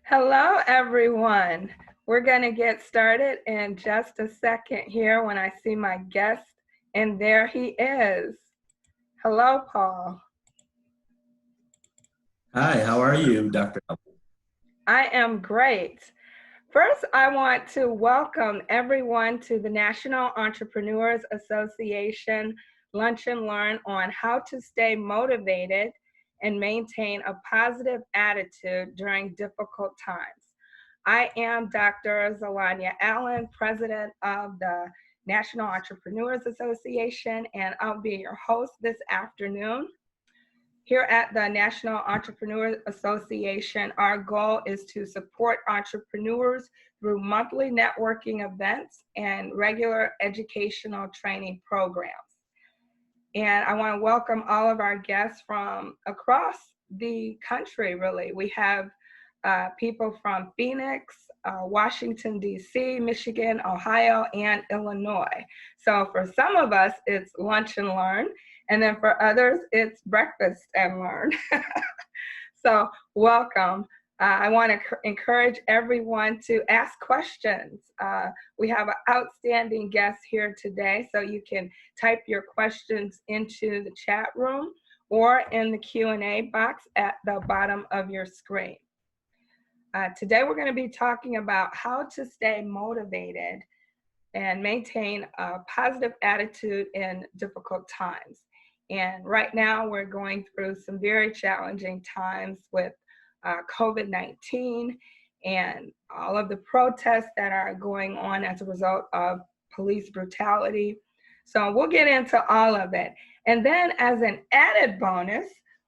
Hello, everyone. We're going to get started in just a second here when I see my guest, and there he is. Hello, Paul. Hi, how are you, Dr. I am great. First, I want to welcome everyone to the National Entrepreneurs Association Lunch and Learn on how to stay motivated and maintain a positive attitude during difficult times. I am Dr. Zalanya Allen, president of the National Entrepreneurs Association, and I'll be your host this afternoon. Here at the National Entrepreneurs Association, our goal is to support entrepreneurs through monthly networking events and regular educational training programs. And I want to welcome all of our guests from across the country, really. We have people from Phoenix, Washington, D.C., Michigan, Ohio, and Illinois. So for some of us, it's lunch and learn. And then for others, it's breakfast and learn. So welcome. I want to encourage everyone to ask questions. We have an outstanding guest here today, so you can type your questions into the chat room or in the Q&A box at the bottom of your screen. Today we're going to be talking about how to stay motivated and maintain a positive attitude in difficult times. And right now we're going through some very challenging times with COVID-19 and all of the protests that are going on as a result of police brutality. So we'll get into all of it. And then as an added bonus,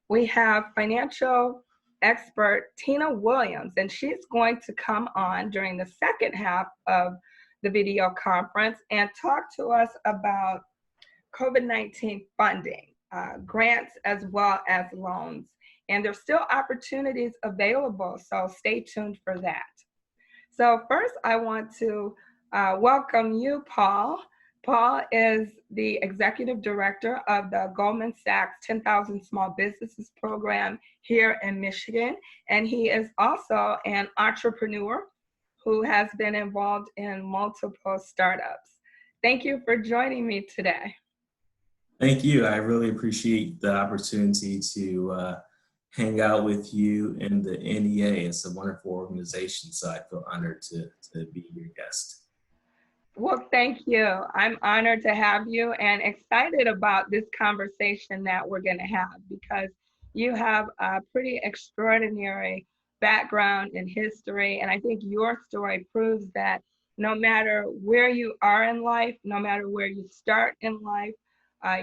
we have financial expert Tina Williams, and she's going to come on during the second half of the video conference and talk to us about COVID-19 funding, grants as well as loans. And there's still opportunities available, so stay tuned for that. So first, I want to welcome you, Paul. Paul is the executive director of the Goldman Sachs 10,000 Small Businesses program here in Michigan, and he is also an entrepreneur who has been involved in multiple startups. Thank you for joining me today. Thank you. I really appreciate the opportunity to hang out with you and the NEA. It's a wonderful organization, so I feel honored to be your guest. Well, thank you. I'm honored to have you and excited about this conversation that we're going to have because you have a pretty extraordinary background in history. And I think your story proves that no matter where you are in life, no matter where you start in life,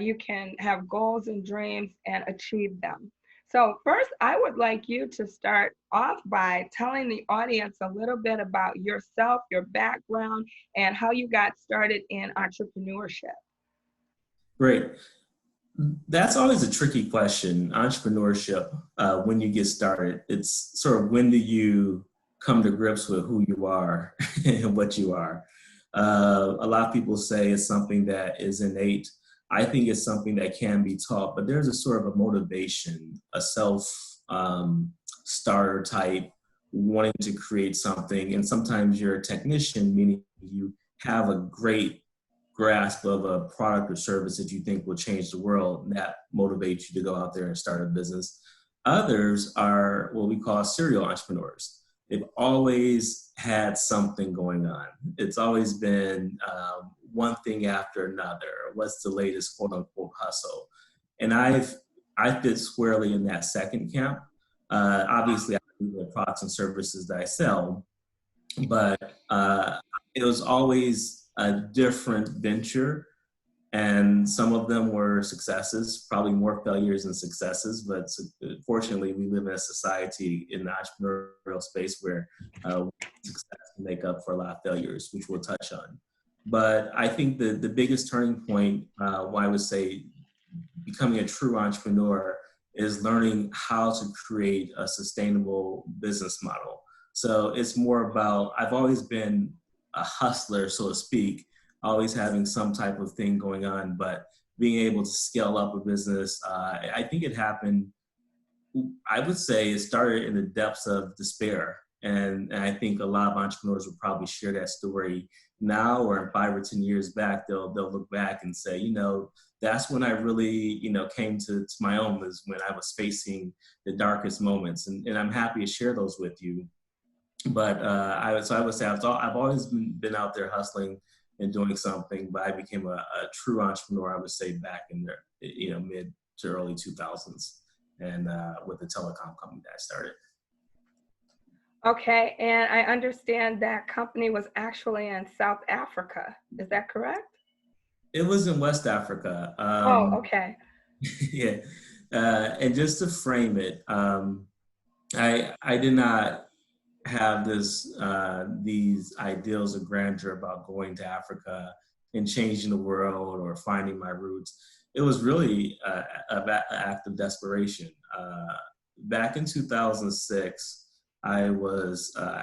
you can have goals and dreams and achieve them. So first, I would like you to start off by telling the audience a little bit about yourself, your background, and how you got started in entrepreneurship. Great. That's always a tricky question, entrepreneurship, when you get started. It's sort of when do you come to grips with who you are and what you are. A lot of people say it's something that is innate. I think it's something that can be taught, but there's a sort of a motivation, a self-starter type, wanting to create something. And sometimes you're a technician, meaning you have a great grasp of a product or service that you think will change the world, and that motivates you to go out there and start a business. Others are what we call serial entrepreneurs. They've always had something going on. It's always been one thing after another. What's the latest quote unquote hustle? And I fit squarely in that second camp. Obviously, I do the products and services that I sell, but it was always a different venture. And some of them were successes, probably more failures than successes. But fortunately, we live in a society in the entrepreneurial space where success can make up for a lot of failures, which we'll touch on. But I think the biggest turning point, why I would say becoming a true entrepreneur, is learning how to create a sustainable business model. So it's more about, I've always been a hustler, so to speak, always having some type of thing going on, but being able to scale up a business, I think it happened, I would say it started in the depths of despair And I think a lot of entrepreneurs will probably share that story now, or in 5 or 10 years back, they'll look back and say, that's when I really, came to my own, was when I was facing the darkest moments. And I'm happy to share those with you. But I would say I've always been out there hustling and doing something, but I became a true entrepreneur, I would say, back in the mid to early 2000s, and with the telecom company that I started. Okay, and I understand that company was actually in South Africa. Is that correct? It was in West Africa. Oh, okay. Yeah, and just to frame it, I did not have these ideals of grandeur about going to Africa and changing the world or finding my roots. It was really an act of desperation. Back in 2006, I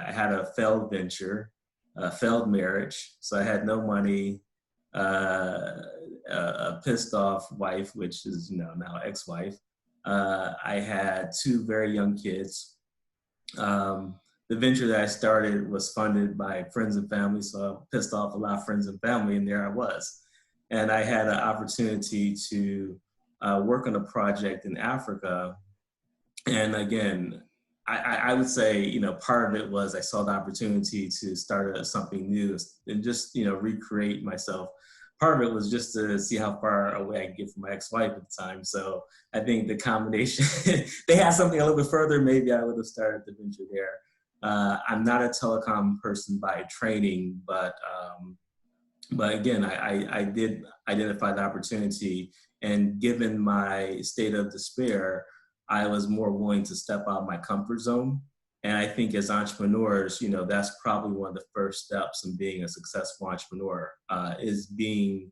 had a failed venture, a failed marriage, so I had no money, a pissed off wife, which is now ex-wife. I had 2 very young kids. The venture that I started was funded by friends and family, so I pissed off a lot of friends and family, and there I was. And I had an opportunity to work on a project in Africa. And again, I would say, part of it was I saw the opportunity to start something new and just, recreate myself. Part of it was just to see how far away I could get from my ex-wife at the time. So I think the combination, they had something a little bit further, maybe I would have started the venture there. I'm not a telecom person by training, but again, I did identify the opportunity, and given my state of despair, I was more willing to step out of my comfort zone. And I think as entrepreneurs, that's probably one of the first steps in being a successful entrepreneur, is being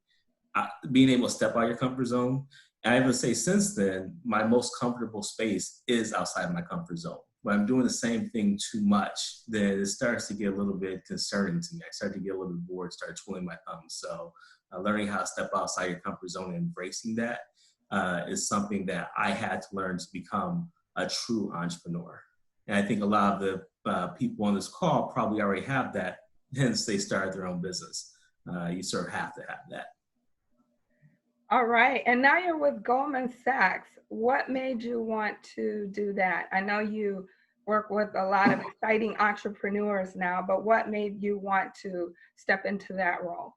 able to step out of your comfort zone. And I would say since then, my most comfortable space is outside my comfort zone. When I'm doing the same thing too much, then it starts to get a little bit concerning to me. I start to get a little bit bored, start twiddling my thumbs. So learning how to step outside your comfort zone and embracing that is something that I had to learn to become a true entrepreneur. And I think a lot of the people on this call probably already have that, hence they started their own business. You sort of have to have that. All right, and now you're with Goldman Sachs. What made you want to do that? I know you work with a lot of exciting entrepreneurs now, but what made you want to step into that role?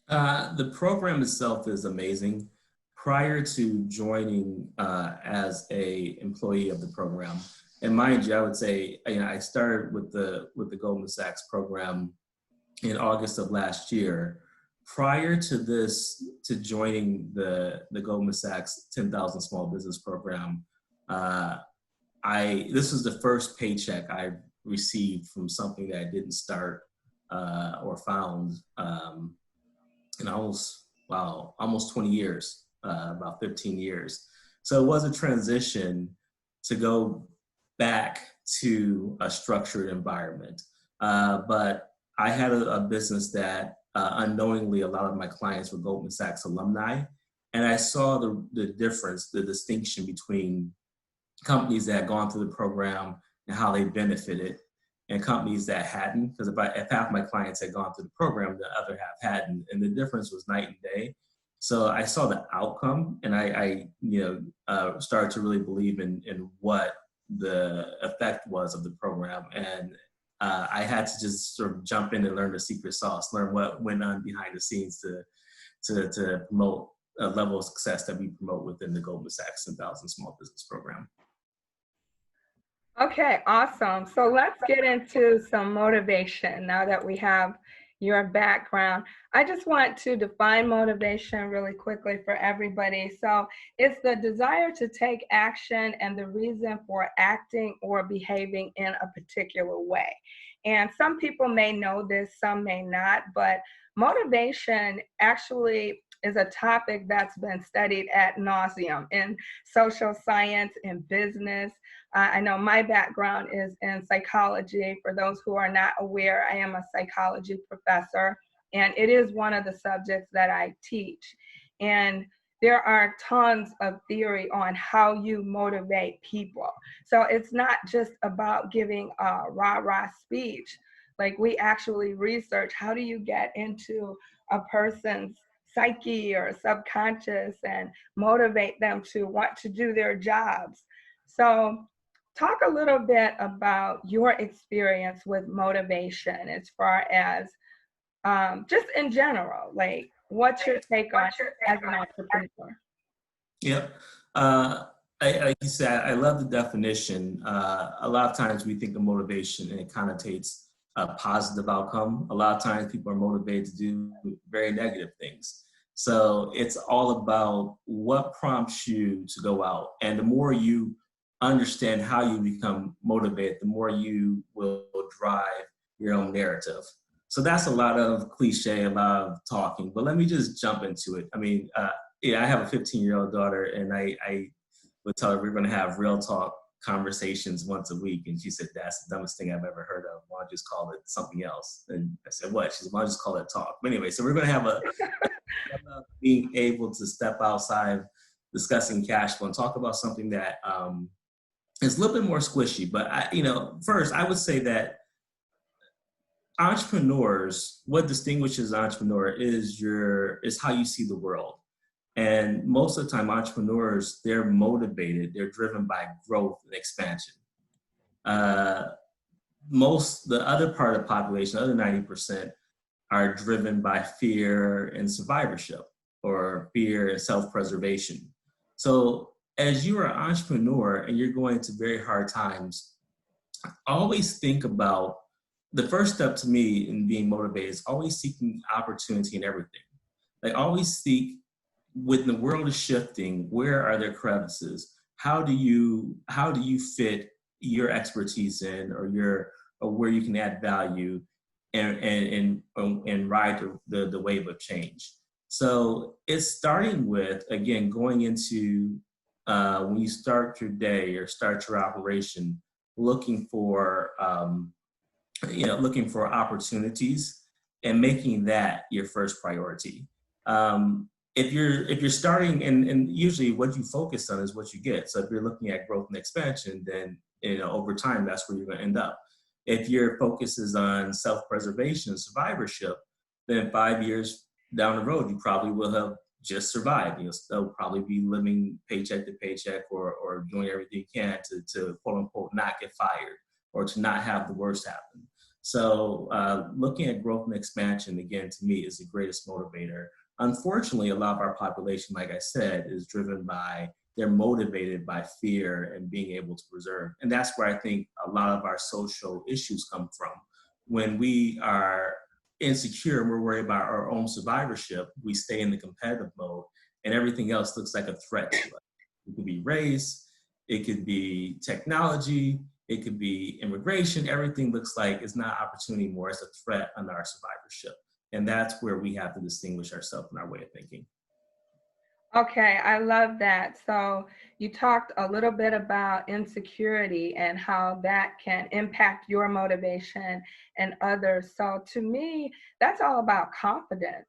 The program itself is amazing. Prior to joining as a employee of the program, and mind you, I would say I started with the Goldman Sachs program in August of last year. Prior to joining the Goldman Sachs 10,000 Small Business Program, this was the first paycheck I received from something that I didn't start or found in almost 20 years, about 15 years. So it was a transition to go back to a structured environment. But I had a business that unknowingly a lot of my clients were Goldman Sachs alumni. And I saw the difference, the distinction between companies that had gone through the program and how they benefited, and companies that hadn't. Because if half my clients had gone through the program, the other half hadn't, and the difference was night and day. So I saw the outcome, and I started to really believe in what the effect was of the program. And I had to just sort of jump in and learn the secret sauce, learn what went on behind the scenes to promote a level of success that we promote within the Goldman Sachs 10,000 Small Business Program. Okay, awesome. So let's get into some motivation now that we have your background. I just want to define motivation really quickly for everybody. So it's the desire to take action and the reason for acting or behaving in a particular way. And some people may know this, some may not, but motivation actually is a topic that's been studied ad nauseum in social science, in business. I know my background is in psychology. For those who are not aware, I am a psychology professor, and it is one of the subjects that I teach. And there are tons of theory on how you motivate people. So it's not just about giving a rah-rah speech. Like, we actually research, how do you get into a person's psyche or subconscious and motivate them to want to do their jobs. So talk a little bit about your experience with motivation as far as just in general, like, what's your take on as an entrepreneur? Yep. Like you said, I love the definition. A lot of times we think of motivation and it connotates a positive outcome. A lot of times people are motivated to do very negative things. So it's all about what prompts you to go out. And the more you understand how you become motivated, the more you will drive your own narrative. So that's a lot of cliche, a lot of talking, but let me just jump into it. I mean, yeah, I have a 15-year-old daughter, and I would tell her we're going to have real talk conversations once a week. And she said, "That's the dumbest thing I've ever heard of. Why don't you just call it something else?" And I said, "What?" She said, "Why don't you just call it talk?" But anyway, so we're going to have being able to step outside discussing cash flow and talk about something that is a little bit more squishy. But first I would say that entrepreneurs, what distinguishes an entrepreneur is how you see the world. And most of the time, entrepreneurs, they're motivated, they're driven by growth and expansion. The other part of the population, the other 90%, are driven by fear and survivorship, or fear and self-preservation. So as you are an entrepreneur and you're going to very hard times, always think about, the first step to me in being motivated is always seeking opportunity in everything. Like, always seek, when the world is shifting, where are there crevices? How do you fit your expertise in, or where you can add value and ride the wave of change? So it's starting with, again, going into when you start your day or start your operation, looking for opportunities and making that your first priority. If you're starting, and usually what you focus on is what you get. So if you're looking at growth and expansion, then over time that's where you're going to end up. If your focus is on self-preservation and survivorship, then 5 years down the road you probably will have just survived. You'll still probably be living paycheck to paycheck, or doing everything you can to quote unquote not get fired, or to not have the worst happen. So looking at growth and expansion, again, to me, is the greatest motivator. Unfortunately, a lot of our population, like I said, they're motivated by fear and being able to preserve. And that's where I think a lot of our social issues come from. When we are insecure and we're worried about our own survivorship, we stay in the competitive mode, and everything else looks like a threat to us. It could be race, it could be technology, it could be immigration. Everything looks like it's not opportunity anymore, it's a threat on our survivorship. And that's where we have to distinguish ourselves in our way of thinking. Okay, I love that. So you talked a little bit about insecurity and how that can impact your motivation and others. So to me, that's all about confidence.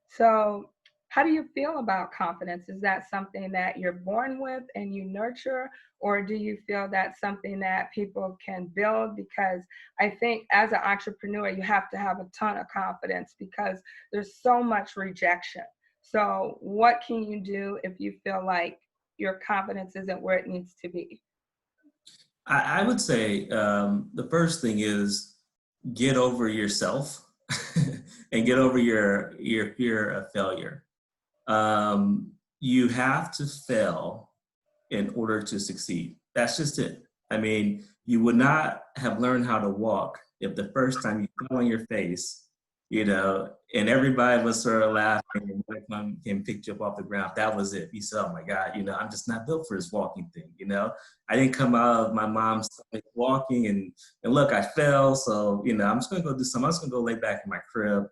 So how do you feel about confidence? Is that something that you're born with and you nurture, or do you feel that's something that people can build? Because I think as an entrepreneur, you have to have a ton of confidence because there's so much rejection. So what can you do if you feel like your confidence isn't where it needs to be? I would say the first thing is get over yourself and get over your fear of failure. You have to fail in order to succeed. That's just it. I mean, you would not have learned how to walk if the first time you fell on your face, and everybody was sort of laughing, and one came picked you up off the ground. That was it. You said, "Oh my God, I'm just not built for this walking thing." I didn't come out of my mom's stomach walking, and look, I fell. So, I'm just going to go do something. I'm just going to go lay back in my crib,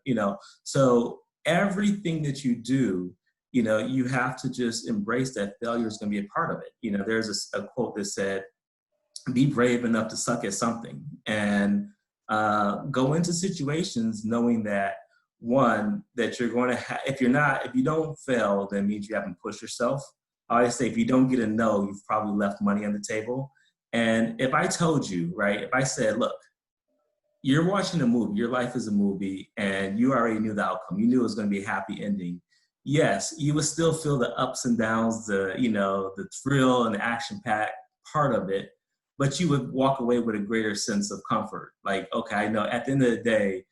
So everything that you do, you have to just embrace that failure is going to be a part of it. There's a quote that said, "Be brave enough to suck at something," and go into situations knowing that one, that you're going to have, if you don't fail, that means you haven't pushed yourself. I always say, if you don't get a no, you've probably left money on the table. And if I told you, right, if I said, look, you're watching a movie, your life is a movie, and you already knew the outcome. You knew it was going to be a happy ending. Yes, you would still feel the ups and downs, the thrill and the action-packed part of it, but you would walk away with a greater sense of comfort. Like, okay, I know at the end of the day,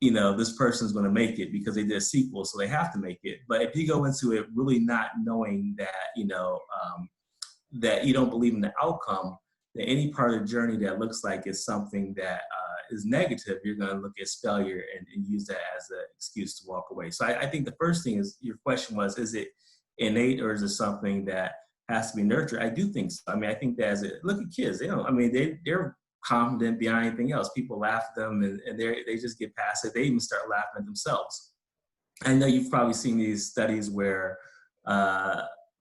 this person's going to make it because they did a sequel, so they have to make it. But if you go into it really not knowing that, that you don't believe in the outcome, that any part of the journey that looks like it's something that is negative, you're going to look at failure and use that as an excuse to walk away. So I think the first thing is, your question was, is it innate or is it something that has to be nurtured? I do think so. I mean, I think that look at kids, they're confident beyond anything else. People laugh at them and they just get past it. They even start laughing at themselves. I know you've probably seen these studies where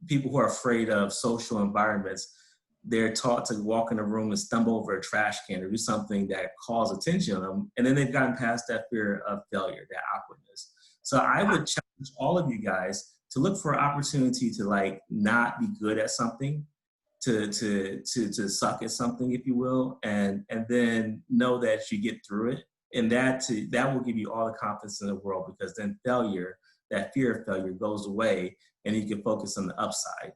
people who are afraid of social environments, they're taught to walk in a room and stumble over a trash can or do something that calls attention to them. And then they've gotten past that fear of failure, that awkwardness. So I would challenge all of you guys to look for an opportunity to not be good at something, to suck at something, if you will, and then know that you get through it. And that will give you all the confidence in the world, because then failure, that fear of failure goes away and you can focus on the upside.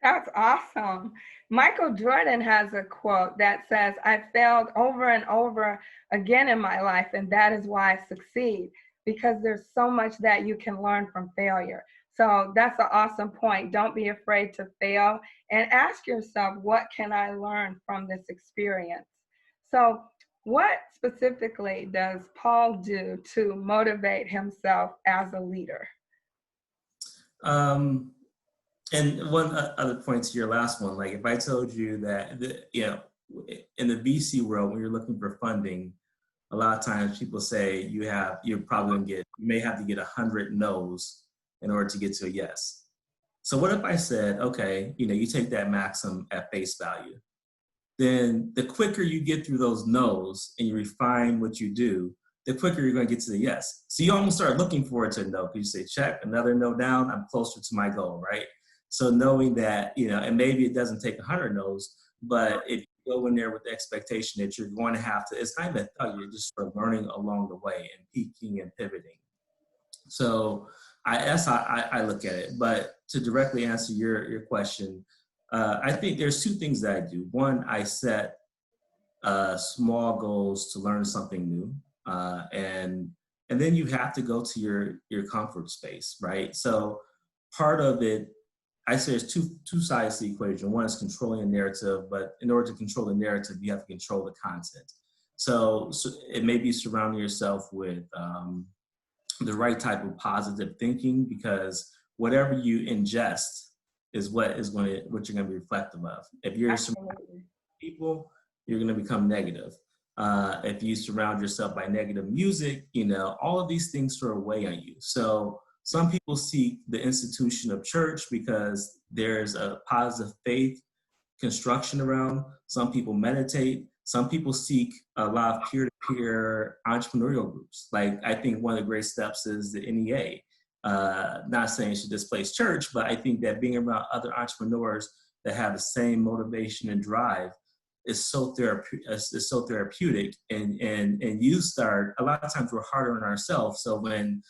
That's awesome. Michael Jordan has a quote that says, "I failed over and over again in my life, and that is why I succeed," because there's so much that you can learn from failure. So that's an awesome point. Don't be afraid to fail and ask yourself, what can I learn from this experience? So what specifically does Paul do to motivate himself as a leader? And one other point to your last one, like if I told you that, in the VC world, when you're looking for funding, a lot of times people say you may have to get 100 no's in order to get to a yes. So what if I said, okay, you take that maxim at face value, then the quicker you get through those no's and you refine what you do, the quicker you're going to get to the yes. So you almost start looking forward to a no, because you say, check, another no down, I'm closer to my goal, right? So knowing that, and maybe it doesn't take 100 no's, but if you go in there with the expectation that you're going to have to, it's kind of a failure, you're just sort of learning along the way and peaking and pivoting. So that's how I look at it. But to directly answer your question, I think there's two things that I do. One, I set small goals to learn something new. And then you have to go to your comfort space, right? So part of it, I say there's two sides to the equation. One is controlling a narrative, but in order to control the narrative, you have to control the content. So it may be surrounding yourself with the right type of positive thinking, because whatever you ingest is what you're going to be reflective of. If you're surrounding people, you're going to become negative. If you surround yourself by negative music, all of these things throw away on you. So some people seek the institution of church because there's a positive faith construction around. Some people meditate. Some people seek a lot of peer-to-peer entrepreneurial groups. Like, I think one of the great steps is the NEA. Not saying it should displace church, but I think that being around other entrepreneurs that have the same motivation and drive is so therapeutic. And you start, a lot of times we're harder on ourselves. So when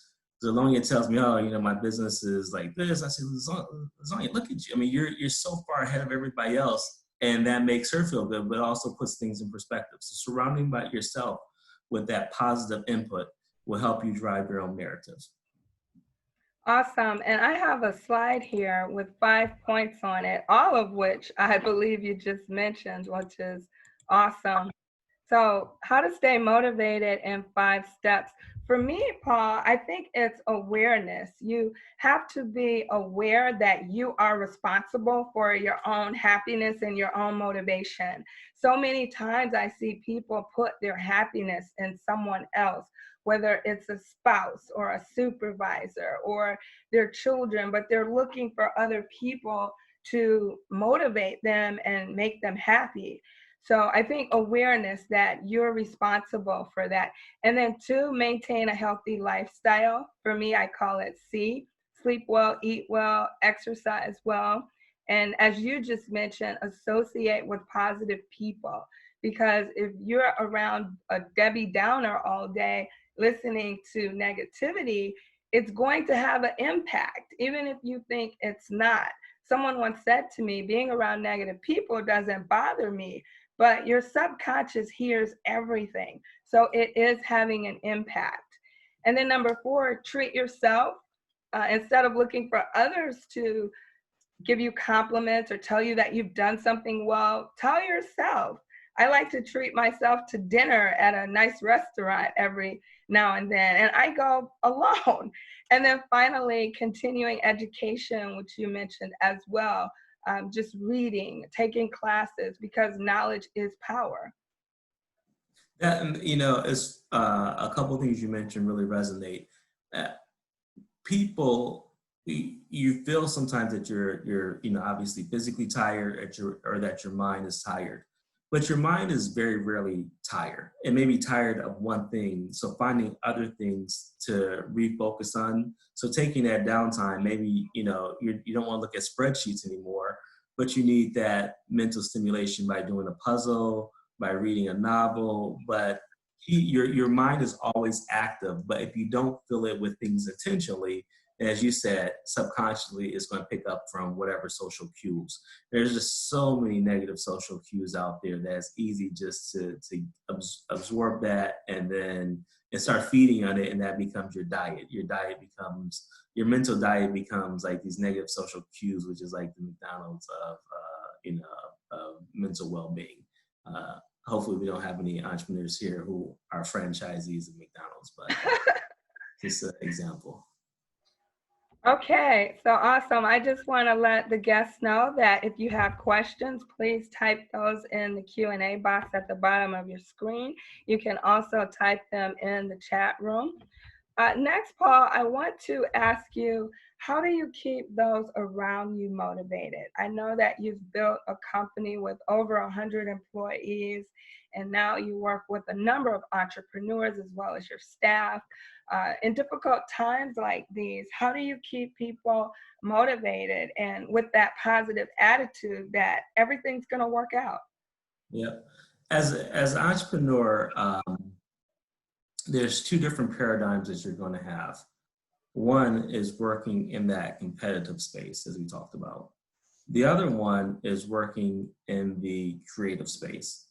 Zelonia tells me, oh, my business is like this, I say, Zelonia, look at you. I mean, you're so far ahead of everybody else. And that makes her feel good, but also puts things in perspective. So surrounding by yourself with that positive input will help you drive your own narrative. Awesome. And I have a slide here with 5 points on it, all of which I believe you just mentioned, which is awesome. So how to stay motivated in 5 steps. For me, Paul, I think it's awareness. You have to be aware that you are responsible for your own happiness and your own motivation. So many times I see people put their happiness in someone else, whether it's a spouse or a supervisor or their children, but they're looking for other people to motivate them and make them happy. So I think awareness that you're responsible for that. And then two, maintain a healthy lifestyle. For me, I call it C, sleep well, eat well, exercise well. And as you just mentioned, associate with positive people. Because if you're around a Debbie Downer all day listening to negativity, it's going to have an impact, even if you think it's not. Someone once said to me, being around negative people doesn't bother me, but your subconscious hears everything. So it is having an impact. And then number four, treat yourself. Instead of looking for others to give you compliments or tell you that you've done something well, tell yourself. I like to treat myself to dinner at a nice restaurant every now and then, and I go alone. And then finally, continuing education, which you mentioned as well, just reading, taking classes, because knowledge is power. That, and, you know, it's a couple of things you mentioned really resonate. Uh, People, you feel sometimes that you're you know, obviously physically tired or that your mind is tired, but your mind is very rarely tired. It may be tired of one thing, so finding other things to refocus on. So taking that downtime, maybe, you know, you don't want to look at spreadsheets anymore, but you need that mental stimulation by doing a puzzle, by reading a novel. But your mind is always active, but if you don't fill it with things intentionally, as you said, subconsciously it's going to pick up from whatever social cues. There's just so many negative social cues out there that it's easy just to absorb that and start feeding on it, and that becomes your diet. Your mental diet becomes like these negative social cues, which is like the McDonald's of mental well-being. Hopefully we don't have any entrepreneurs here who are franchisees of McDonald's, but just an example. Okay, so awesome. I just want to let the guests know that if you have questions, please type those in the Q&A box at the bottom of your screen. You can also type them in the chat room. Next, Paul, I want to ask you, how do you keep those around you motivated? I know that you've built a company with over 100 employees, and now you work with a number of entrepreneurs as well as your staff. In difficult times like these, how do you keep people motivated and with that positive attitude that everything's going to work out? Yeah. As an entrepreneur, there's two different paradigms that you're going to have. One is working in that competitive space, as we talked about. The other one is working in the creative space.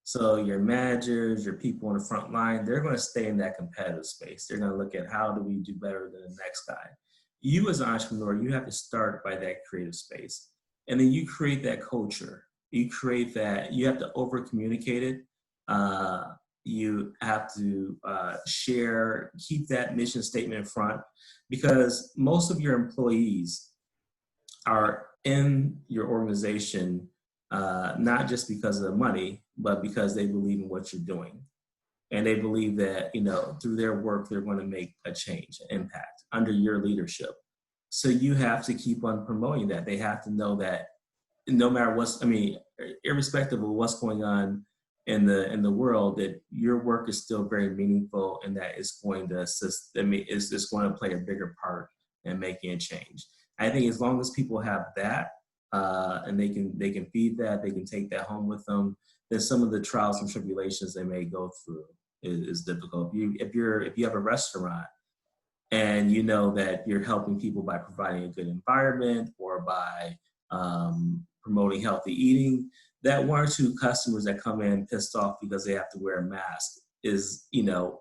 So your managers, your people on the front line, they're going to stay in that competitive space. They're going to look at how do we do better than the next guy. You as an entrepreneur, you have to start by that creative space. And then you create that culture. You create that, you have to over communicate it. You have to share, keep that mission statement in front, because most of your employees are in your organization not just because of the money, but because they believe in what you're doing. And they believe that, you know, through their work, they're going to make a change, an impact under your leadership. So you have to keep on promoting that. They have to know that no matter what's, I mean, irrespective of what's going on in the world, that your work is still very meaningful and that it's going to assist, I mean, it's going to play a bigger part in making a change. I think as long as people have that, and they can feed that, they can take that home with them, then some of the trials and tribulations they may go through is difficult. If you have a restaurant and you know that you're helping people by providing a good environment or by promoting healthy eating, that one or two customers that come in pissed off because they have to wear a mask is, you know,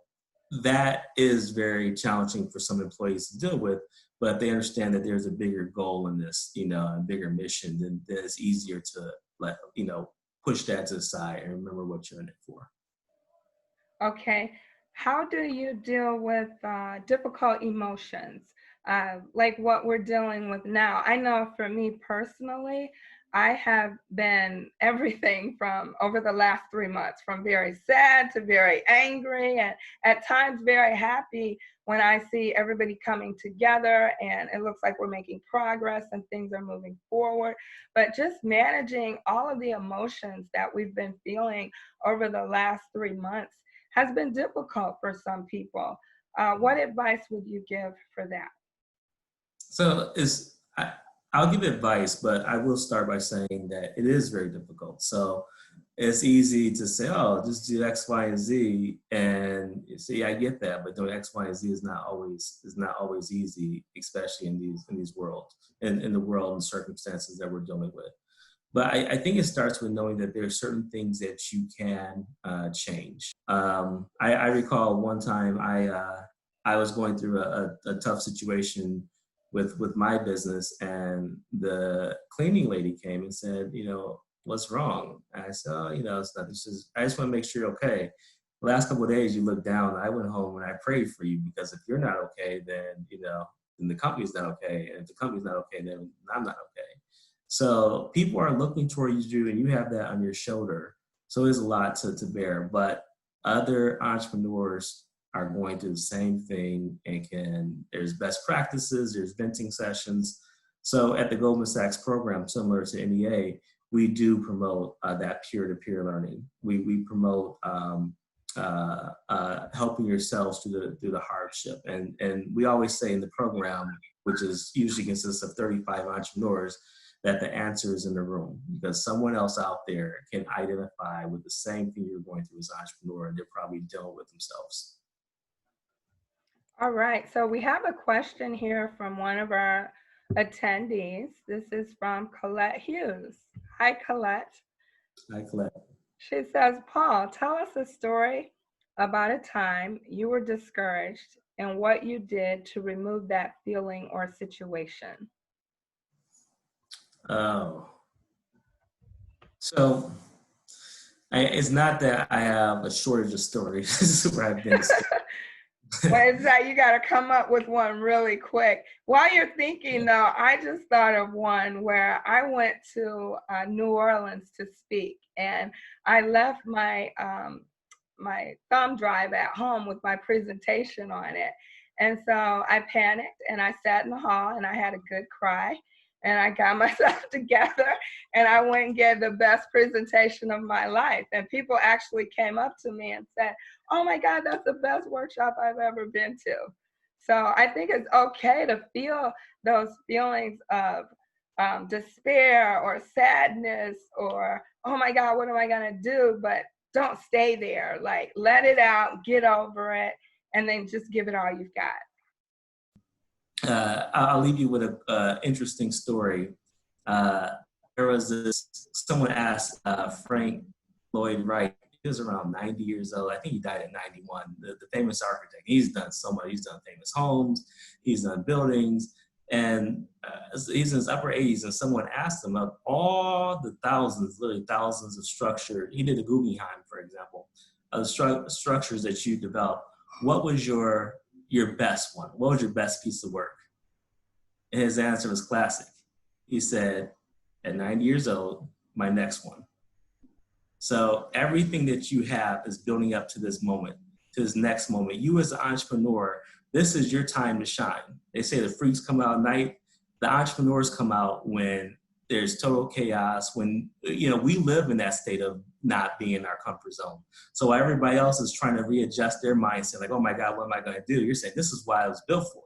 that is very challenging for some employees to deal with. But they understand that there's a bigger goal in this, you know, a bigger mission, then it's easier to let, you know, push that to the side and remember what you're in it for. Okay. How do you deal with difficult emotions like what we're dealing with now? I know for me personally, I have been everything from over the last 3 months, from very sad to very angry, and at times very happy when I see everybody coming together and it looks like we're making progress and things are moving forward. But just managing all of the emotions that we've been feeling over the last 3 months has been difficult for some people. What advice would you give for that? So I'll give advice, but I will start by saying that it is very difficult. So it's easy to say, oh, just do X, Y, and Z, and see, I get that, but doing X, Y, and Z is not always easy, especially in these worlds, in the world and circumstances that we're dealing with. But I think it starts with knowing that there are certain things that you can change. I recall one time I was going through a tough situation with my business, and the cleaning lady came and said, what's wrong? And I said, oh, it's nothing. She says, I just want to make sure you're okay. The last couple of days you look down. I went home and I prayed for you, because if you're not okay, then then the company's not okay, and if the company's not okay, then I'm not okay. So people are looking towards you, and you have that on your shoulder. So there's a lot to bear, but other entrepreneurs are going through the same thing, and there's best practices, there's venting sessions. So at the Goldman Sachs program, similar to NEA, we do promote that peer-to-peer learning. We promote helping yourselves through the hardship. And we always say in the program, which is usually consists of 35 entrepreneurs, that the answer is in the room, because someone else out there can identify with the same thing you're going through as an entrepreneur, and they're probably dealing with themselves. All right, so we have a question here from one of our attendees. This is from Colette Hughes. Hi, Colette. Hi, Colette. She says, Paul, tell us a story about a time you were discouraged and what you did to remove that feeling or situation. Oh, so it's not that I have a shortage of stories. This is where I've been. Well, it's that you got to come up with one really quick. While you're thinking, though, I just thought of one where I went to New Orleans to speak, and I left my my thumb drive at home with my presentation on it. And so I panicked and I sat in the hall and I had a good cry, and I got myself together and I went and gave the best presentation of my life. And people actually came up to me and said, oh my God, that's the best workshop I've ever been to. So I think it's okay to feel those feelings of despair or sadness or, oh my God, what am I gonna do? But don't stay there. Like, let it out, get over it, and then just give it all you've got. I'll leave you with an interesting story. There was someone asked Frank Lloyd Wright. He was around 90 years old. I think he died at 91. The famous architect. He's done so much. He's done famous homes. He's done buildings. And he's in his upper 80s, and someone asked him, of all the thousands, literally thousands of structures, he did a Guggenheim, for example, of the structures that you developed, what was your best one? What was your best piece of work? And his answer was classic. He said, at 90 years old, my next one. So everything that you have is building up to this moment, to this next moment. You as an entrepreneur, this is your time to shine. They say the freaks come out at night. The entrepreneurs come out when there's total chaos, when, we live in that state of not being in our comfort zone. So everybody else is trying to readjust their mindset, like, oh my God, what am I going to do? You're saying, this is what I was built for.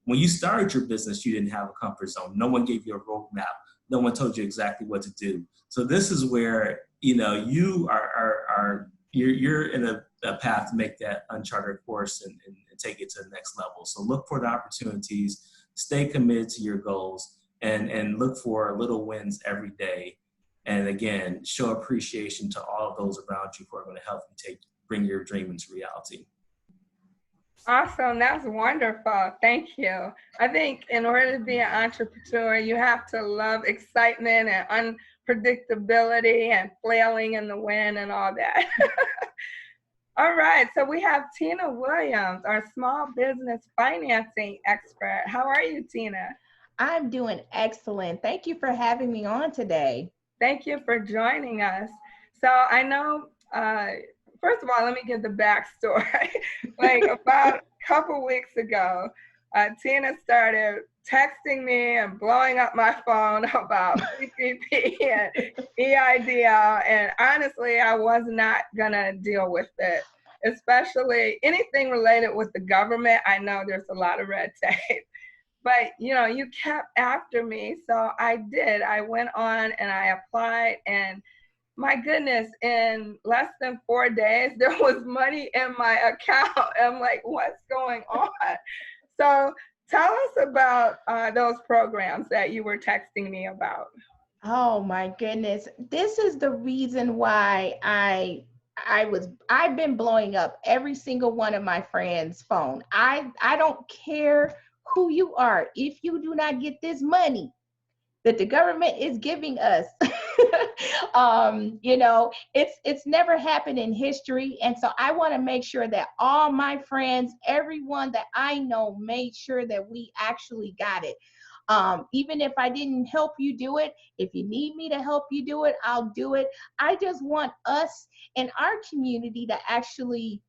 When you started your business, you didn't have a comfort zone. No one gave you a roadmap. No one told you exactly what to do. So this is where, you you're in a path to make that uncharted course and take it to the next level. So look for the opportunities, stay committed to your goals, and look for little wins every day. And again, show appreciation to all of those around you who are going to help you bring your dream into reality. Awesome. That's wonderful. Thank you. I think in order to be an entrepreneur, you have to love excitement and unpredictability and flailing in the wind and all that. All right. So we have Tina Williams, our small business financing expert. How are you, Tina? I'm doing excellent. Thank you for having me on today. Thank you for joining us. So I know, first of all, let me give the backstory. Like about a couple weeks ago, Tina started texting me and blowing up my phone about PPP and EIDL. And honestly, I was not going to deal with it, especially anything related with the government. I know there's a lot of red tape. But you kept after me, so I did. I went on and I applied, and my goodness, in less than 4 days there was money in my account. I'm like, what's going on? So tell us about those programs that you were texting me about. Oh my goodness. This is the reason why I've been blowing up every single one of my friends' phone. I don't care who you are. If you do not get this money that the government is giving us, it's never happened in history. And so I want to make sure that all my friends, everyone that I know, made sure that we actually got it. Even if I didn't help you do it, if you need me to help you do it, I'll do it. I just want us in our community to actually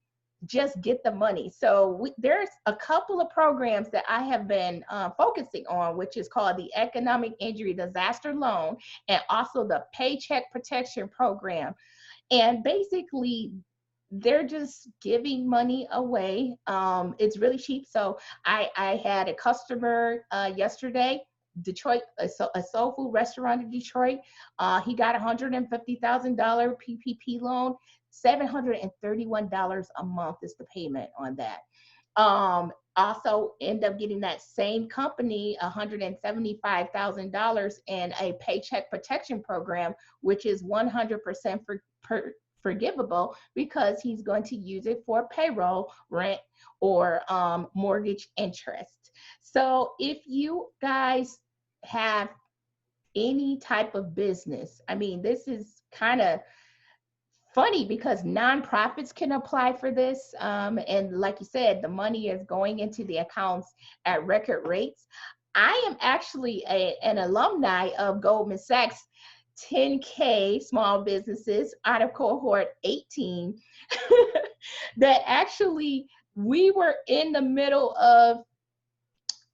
just get the money. So there's a couple of programs that I have been focusing on, which is called the Economic Injury Disaster Loan and also the Paycheck Protection Program. And basically, they're just giving money away. It's really cheap. So I had a customer yesterday, Detroit, a soul food restaurant in Detroit. He got $150,000 PPP loan. $731 a month is the payment on that. Also end up getting that same company $175,000 in a paycheck protection program, which is 100% forgivable because he's going to use it for payroll, rent, or mortgage interest. So if you guys have any type of business, I mean, this is kind of funny because nonprofits can apply for this. And like you said, the money is going into the accounts at record rates. I am actually an alumni of Goldman Sachs 10K small businesses out of cohort 18 that actually we were in the middle of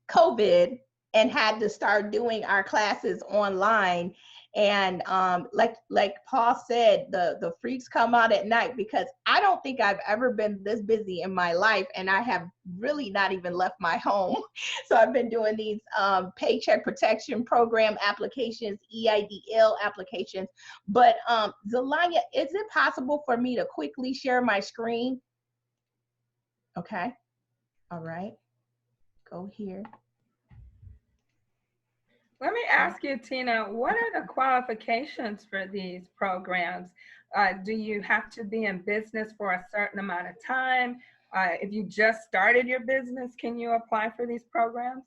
COVID and had to start doing our classes online. And like Paul said, the freaks come out at night because I don't think I've ever been this busy in my life, and I have really not even left my home. So I've been doing these paycheck protection program applications, EIDL applications. But Zelanya, is it possible for me to quickly share my screen? Okay. All right. Go here. Let me ask you, Tina, what are the qualifications for these programs? Do you have to be in business for a certain amount of time? If you just started your business, can you apply for these programs?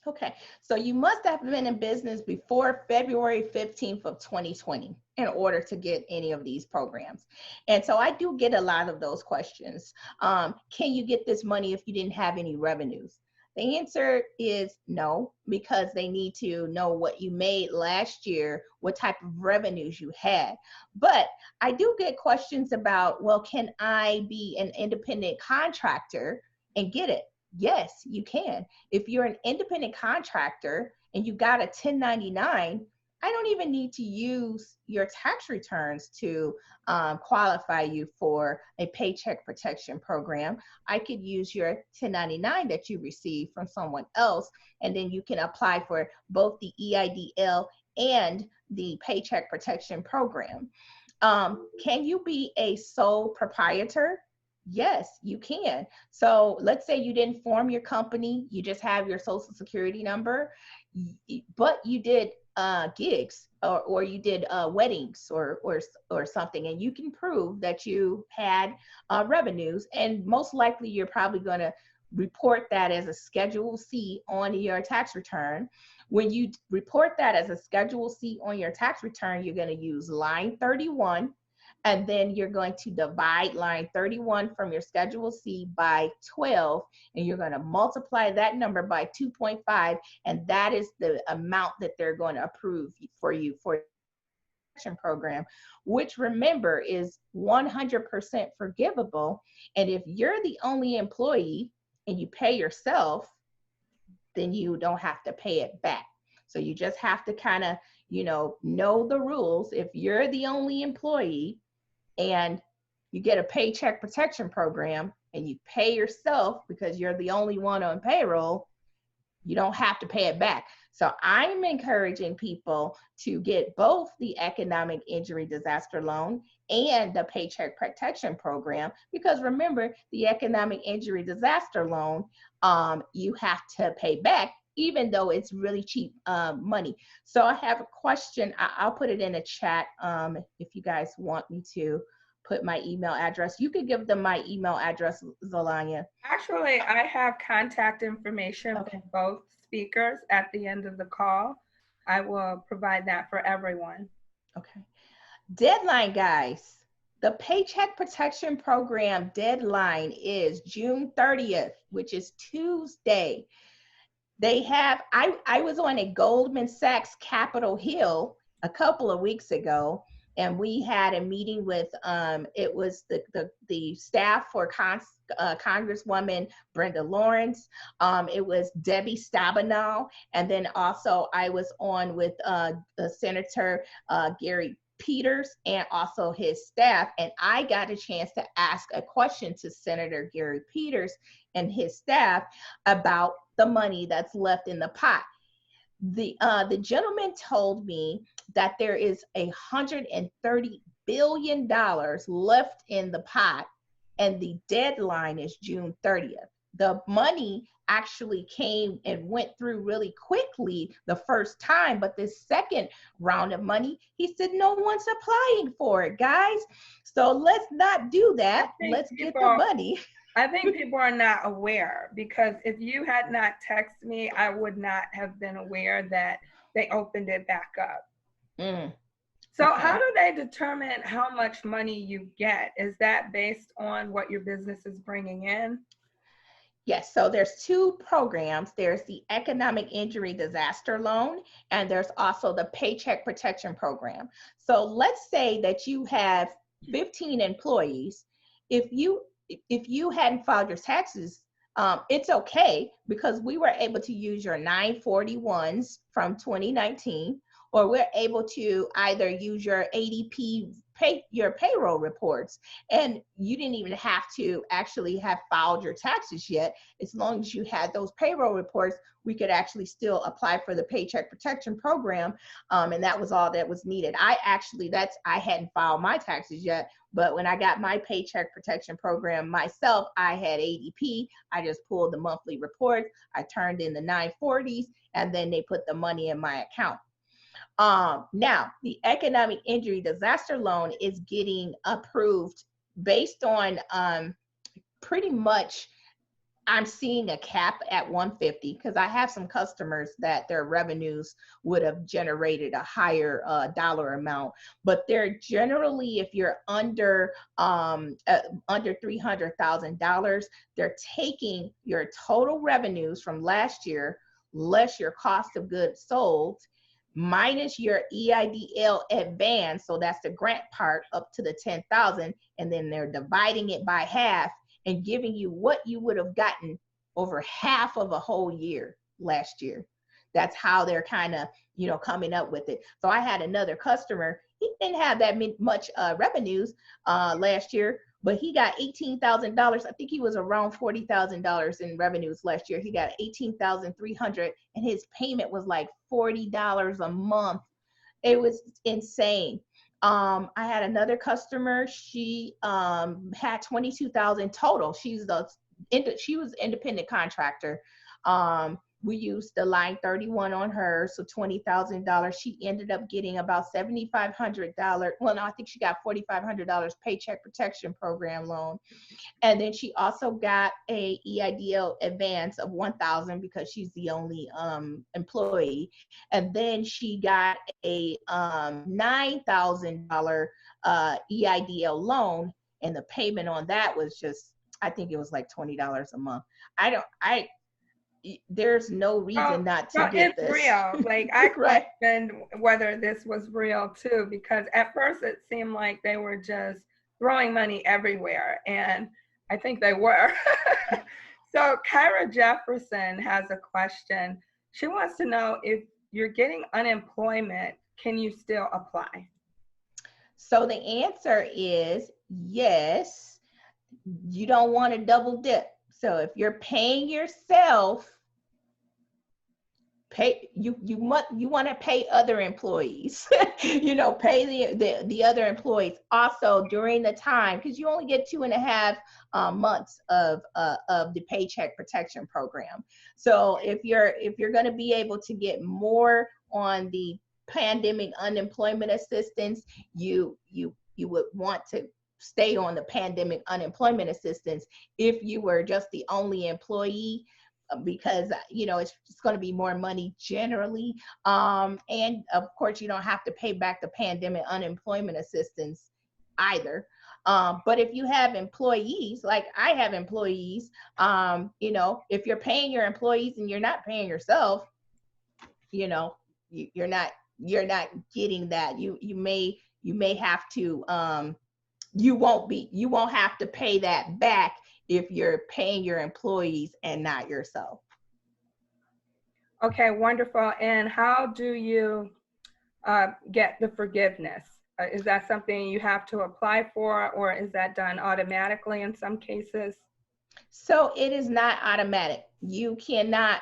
Okay, so you must have been in business before February 15th of 2020 in order to get any of these programs. And so I do get a lot of those questions. Can you get this money if you didn't have any revenues? The answer is no, because they need to know what you made last year, what type of revenues you had. But I do get questions about, well, can I be an independent contractor and get it? Yes, you can. If you're an independent contractor and you got a 1099, I don't even need to use your tax returns to qualify you for a paycheck protection program. I could use your 1099 that you receive from someone else, and then you can apply for both the EIDL and the paycheck protection program. Can you be a sole proprietor? Yes, you can. So let's say you didn't form your company, you just have your social security number, but you did gigs or you did weddings or something, and you can prove that you had revenues, and most likely you're probably going to report that as a Schedule C on your tax return. When you report that as a Schedule C on your tax return, you're going to use line 31 And then you're going to divide line 31 from your Schedule C by 12, and you're going to multiply that number by 2.5, and that is the amount that they're going to approve for you for the program, which remember is 100% forgivable. And if you're the only employee and you pay yourself, then you don't have to pay it back. So you just have to kind of, know the rules. If you're the only employee and you get a paycheck protection program and you pay yourself because you're the only one on payroll, you don't have to pay it back. So I'm encouraging people to get both the economic injury disaster loan and the paycheck protection program, because remember, the economic injury disaster loan, you have to pay back, even though it's really cheap money. So I have a question. I'll put it in a chat if you guys want me to put my email address. You could give them my email address, Zelania. Actually, I have contact information for both speakers at the end of the call. I will provide that for everyone. Okay. Deadline, guys. The Paycheck Protection Program deadline is June 30th, which is Tuesday. They have, I was on a Goldman Sachs Capitol Hill a couple of weeks ago, and we had a meeting with, it was the staff for Congresswoman Brenda Lawrence. It was Debbie Stabenow, and then also I was on with Senator Gary Peters and also his staff, and I got a chance to ask a question to Senator Gary Peters and his staff about the money that's left in the pot. The gentleman told me that there is $130 billion left in the pot, and the deadline is June 30th. The money actually came and went through really quickly the first time, but this second round of money, he said, no one's applying for it, guys. So let's not do that. Let's get the money. I think people are not aware, because if you had not texted me, I would not have been aware that they opened it back up. So how do they determine how much money you get? Is that based on what your business is bringing in? Yes, so there's two programs. There's the Economic Injury Disaster Loan, and there's also the Paycheck Protection Program. So let's say that you have 15 employees. If you hadn't filed your taxes, it's okay, because we were able to use your 941s from 2019, or we're able to either use your ADP your payroll reports, and you didn't even have to actually have filed your taxes yet. As long as you had those payroll reports, we could actually still apply for the Paycheck Protection Program, and that was all that was needed. I hadn't filed my taxes yet, but when I got my Paycheck Protection Program myself, I had ADP. I just pulled the monthly reports, I turned in the 940s, and then they put the money in my account. Now, the Economic Injury Disaster Loan is getting approved based on pretty much, I'm seeing a cap at 150, because I have some customers that their revenues would have generated a higher dollar amount, but they're generally, if you're under $300,000, they're taking your total revenues from last year, less your cost of goods sold, minus your EIDL advance, so that's the grant part up to the 10,000, and then they're dividing it by half and giving you what you would have gotten over half of a whole year last year. That's how they're kind of, coming up with it. So I had another customer, he didn't have that much revenues last year, but he got $18,000. I think he was around $40,000 in revenues last year. He got $18,300, and his payment was like $40 a month. It was insane. I had another customer. She had $22,000 total. She's the she was independent contractor. We used the line 31 on her, so $20,000. She ended up getting about $7,500. Well, no, I think she got $4,500 Paycheck Protection Program loan. And then she also got a EIDL advance of $1,000 because she's the only employee. And then she got a $9,000 EIDL loan, and the payment on that was just, I think it was like $20 a month. There's no reason not to get it's this. real. Like, I Right. questioned whether this was real too, because at first it seemed like they were just throwing money everywhere, and I think they were. So Kyra Jefferson has a question. She wants to know, if you're getting unemployment, can you still apply? So the answer is yes. You don't want to double dip. So if you're paying yourself, you want to pay other employees. Pay the other employees also during the time, because you only get 2.5 months of the Paycheck Protection Program. So if you're going to be able to get more on the pandemic unemployment assistance, you would want to stay on the pandemic unemployment assistance if you were just the only employee, because it's going to be more money generally, and of course you don't have to pay back the pandemic unemployment assistance either. But if you have employees, like I have employees, if you're paying your employees and you're not paying yourself, you're not getting that. You may have to, you won't have to pay that back if you're paying your employees and not yourself. Okay, wonderful. And how do you get the forgiveness? Is that something you have to apply for, or is that done automatically in some cases? So it is not automatic. You cannot,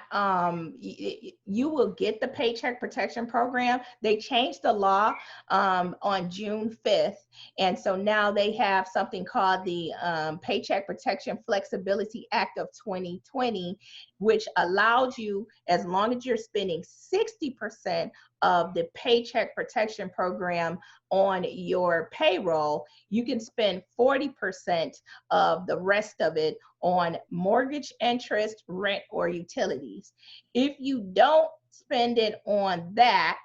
you will get the Paycheck Protection Program. They changed the law on June 5th. And so now they have something called the Paycheck Protection Flexibility Act of 2020, which allows you, as long as you're spending 60% of the Paycheck Protection Program on your payroll, you can spend 40% of the rest of it on mortgage interest, rent, or utilities. If you don't spend it on that,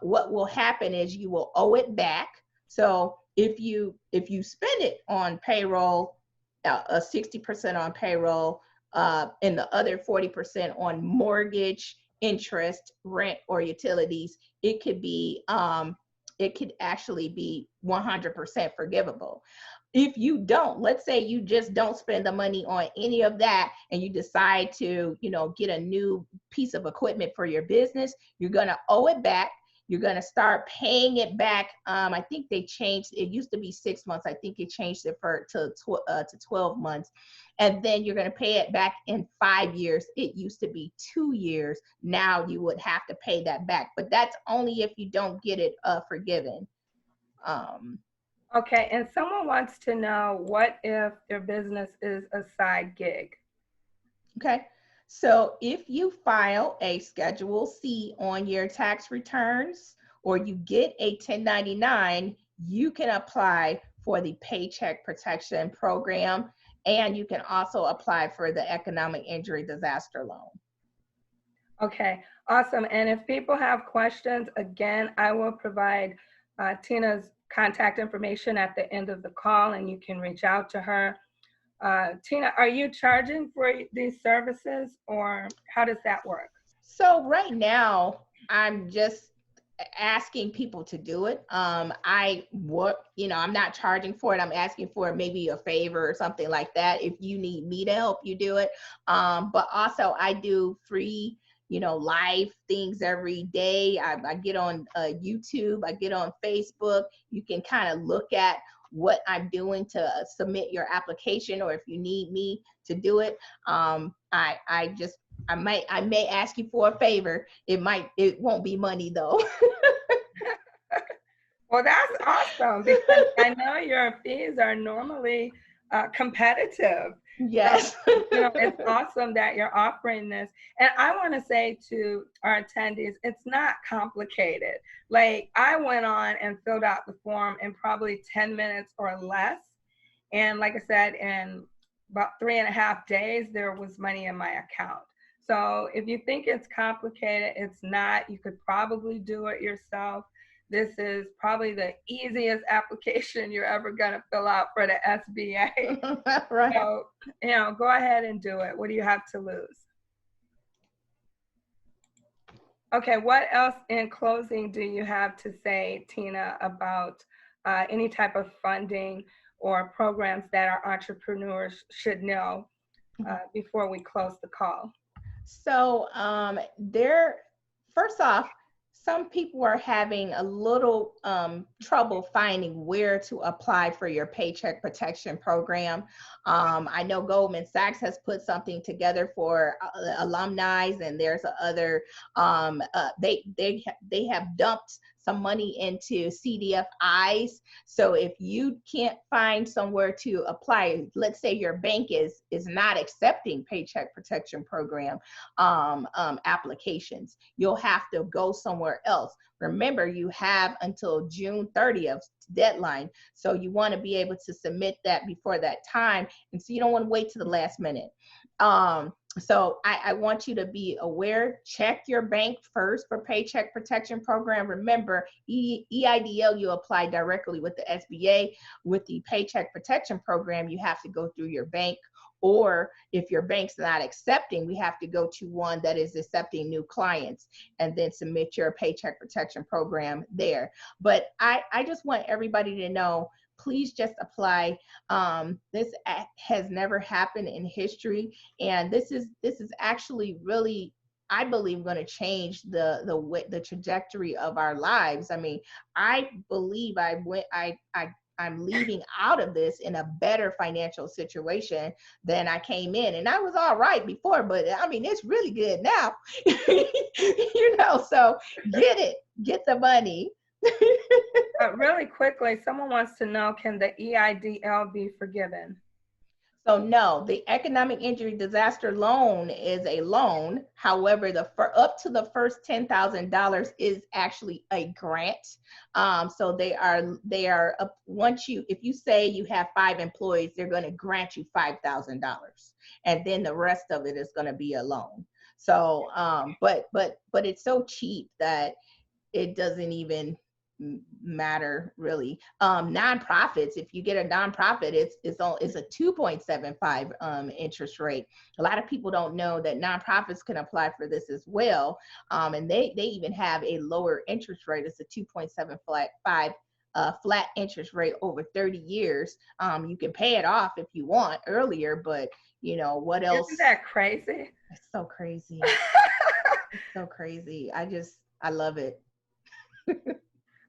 what will happen is you will owe it back. So if you spend it on payroll, 60% on payroll, and the other 40% on mortgage, interest, rent, or utilities, it could actually be 100% forgivable. If you don't, let's say you just don't spend the money on any of that, and you decide to, get a new piece of equipment for your business, you're going to owe it back. You're going to start paying it back. I think they changed, it used to be 6 months. I think it changed it to 12 months. And then you're going to pay it back in 5 years. It used to be 2 years. Now you would have to pay that back, but that's only if you don't get it forgiven. Okay, and someone wants to know, what if their business is a side gig? Okay, so if you file a Schedule C on your tax returns, or you get a 1099, you can apply for the Paycheck Protection Program, and you can also apply for the Economic Injury Disaster Loan. Okay, awesome. And if people have questions, again, I will provide Tina's contact information at the end of the call, and you can reach out to her. Tina, are you charging for these services, or how does that work? So right now, I'm just asking people to do it. I'm not charging for it. I'm asking for maybe a favor or something like that if you need me to help you do it. But also I do free, live things every day. I get on YouTube, I get on Facebook. You can kind of look at what I'm doing to submit your application, or if you need me to do it. I may ask you for a favor. It won't be money though. Well, that's awesome, because I know your fees are normally competitive. Yes. It's awesome that you're offering this. And I want to say to our attendees, it's not complicated. Like, I went on and filled out the form in probably 10 minutes or less. And like I said, in about 3.5 days, there was money in my account. So if you think it's complicated, it's not. You could probably do it yourself. This is probably the easiest application you're ever going to fill out for the SBA. Right. So, go ahead and do it. What do you have to lose? Okay, what else in closing do you have to say, Tina, about any type of funding or programs that our entrepreneurs should know before we close the call? So first off, some people are having a little trouble finding where to apply for your Paycheck Protection Program. I know Goldman Sachs has put something together for alumni, and there's other, they have dumped some money into CDFIs. So if you can't find somewhere to apply, let's say your bank is not accepting Paycheck Protection Program applications, you'll have to go somewhere else. Remember, you have until June 30th deadline. So you want to be able to submit that before that time. And so you don't want to wait to the last minute. So I want you to be aware, check your bank first for Paycheck Protection Program. Remember, EIDL, you apply directly with the SBA. With the Paycheck Protection Program, you have to go through your bank, or if your bank's not accepting, we have to go to one that is accepting new clients and then submit your Paycheck Protection Program there. But I just want everybody to know, please just apply. This has never happened in history, and this is actually really, I believe, going to change the trajectory of our lives. I mean, I believe I'm leaving out of this in a better financial situation than I came in. And I was all right before, but I mean, it's really good now. So get the money. Really quickly, someone wants to know, can the EIDL be forgiven? So no, the economic injury disaster loan is a loan. However, up to the first $10,000 is actually a grant. So they are up, if you say you have 5 employees, they're going to grant you $5,000, and then the rest of it is going to be a loan. So, but it's so cheap that it doesn't even matter really. Nonprofits, if you get a nonprofit, it's a 2.75 interest rate. A lot of people don't know that nonprofits can apply for this as well, and they even have a lower interest rate. It's a 2.75 flat interest rate over 30 years. You can pay it off if you want earlier, but what else? Isn't that crazy? It's so crazy. It's so crazy. I love it.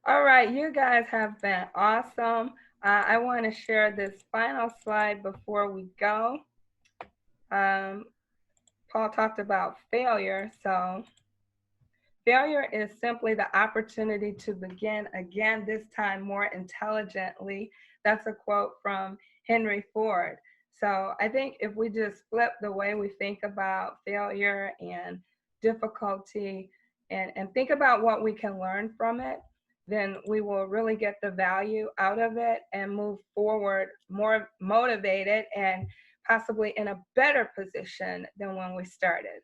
All right, you guys have been awesome. I want to share this final slide before we go. Paul talked about failure. So failure is simply the opportunity to begin again, this time more intelligently. That's a quote from Henry Ford. So I think if we just flip the way we think about failure and difficulty and think about what we can learn from it, then we will really get the value out of it and move forward more motivated and possibly in a better position than when we started.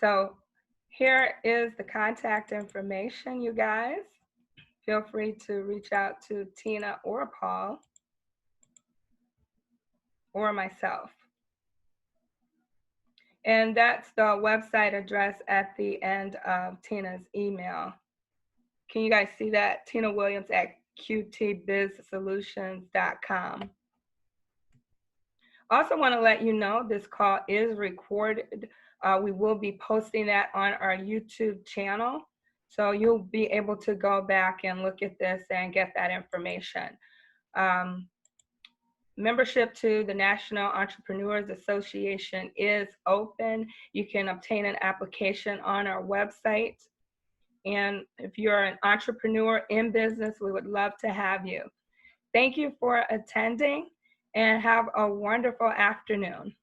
So here is the contact information, you guys. Feel free to reach out to Tina or Paul or myself. And that's the website address at the end of Tina's email. Can you guys see that? Tina Williams at qtbizsolutions.com. Also want to let you know this call is recorded. We will be posting that on our YouTube channel. So you'll be able to go back and look at this and get that information. Membership to the National Entrepreneurs Association is open. You can obtain an application on our website. And if you're an entrepreneur in business, we would love to have you. Thank you for attending. and have a wonderful afternoon.